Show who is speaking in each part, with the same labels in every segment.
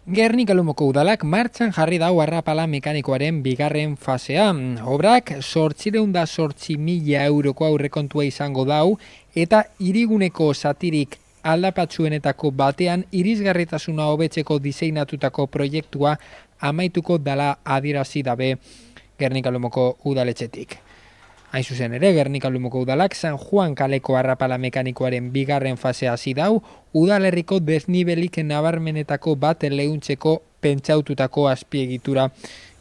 Speaker 1: Gernika Lumoko udalak martxan jarri dau arrapala mekanikoaren bigarren fasea. Obrak 808.000 euroko aurrekontua izango dau eta hiriguneko zatirik aldapatsuenetako batean irisgarritasuna hobetzeko diseinatutako proiektua amaituko dala adierazi dabe Gernika Lumoko udaletxetik. Hain zuzen ere, Gernika Lumoko udalak San Juan kaleko arrapala mekanikoaren bigarren fasea hasi dau, udalerriko desnibelik nabarmenetako bat leuntzeko pentsaututako azpiegitura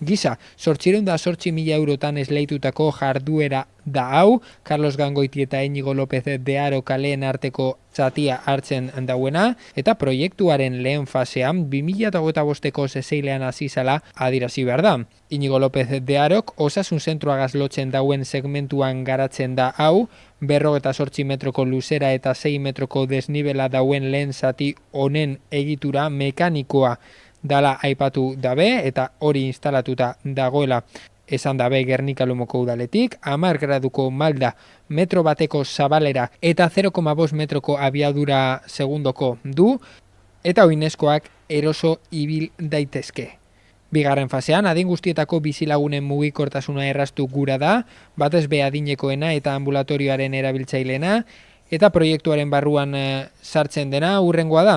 Speaker 1: gisa. 808.000 eurotan esleitutako jarduera da hau, Carlos Gangoiti eta Iñigo López de Haro kaleen arteko zatia hartzen dauena, eta proiektuaren lehen fasean 2025ko seseilean hasi zela adierazi behar da. Iñigo López de Harok osasun zentroagaz lotzen dauen segmentuan garatzen da hau, 58 metroko luzera eta 6 metroko desnibela dauen lehen zati honen egitura mekanikoa dala aipatu dabe eta hori instalatuta dagoela esan dabe Gernika Lumoko udaletik, 10 graduko malda, metro bateko zabalera eta 0,5 metroko abiadura segundoko du, eta oinezkoak eroso ibil daitezke. Bigarren fasean, adin guztietako bizilagunen mugikortasuna erraztu gura da, batez be adinekoena eta ambulatorioaren erabiltzaileena, eta proiektuaren barruan sartzen dena hurrengoa da,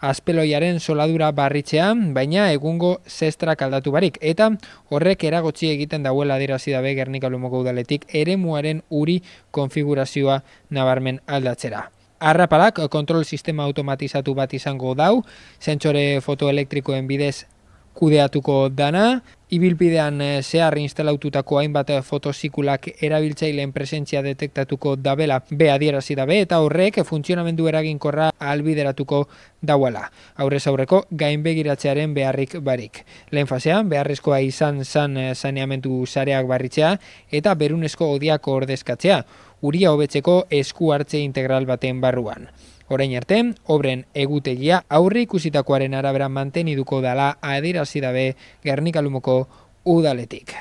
Speaker 1: azpeloiaren soladura barritzea, baina egungo zestrak aldatu barik, eta horrek eragotzi egiten dauela adierazi dabe Gernika Lumoko udaletik eremuaren uri konfigurazioa nabarmen aldatzera. Arrapalak kontrol sistema automatizatu bat izango dau, zentsore fotoelektrikoen bidez kudeatuko dana, ibilbidean zehar instalaututako hainbat fotosikulak erabiltzaileen presentzia detektatuko dabela be adierazi dabe eta horrek funtzionamendu eraginkorra ahalbideratuko dauala. Aurrez aurreko gainbegiratzearen beharrik barik. Lehen fasean beharrezkoa izan saneamendu sareak barritzea eta berunezko hodiak ordezkatzea, uria hobetzeko esku hartze integral baten barruan. Orain arte, obren egutegia aurre ikusitakoaren arabera manteniduko dala adierazi dabe Gernika Lumoko udaletik.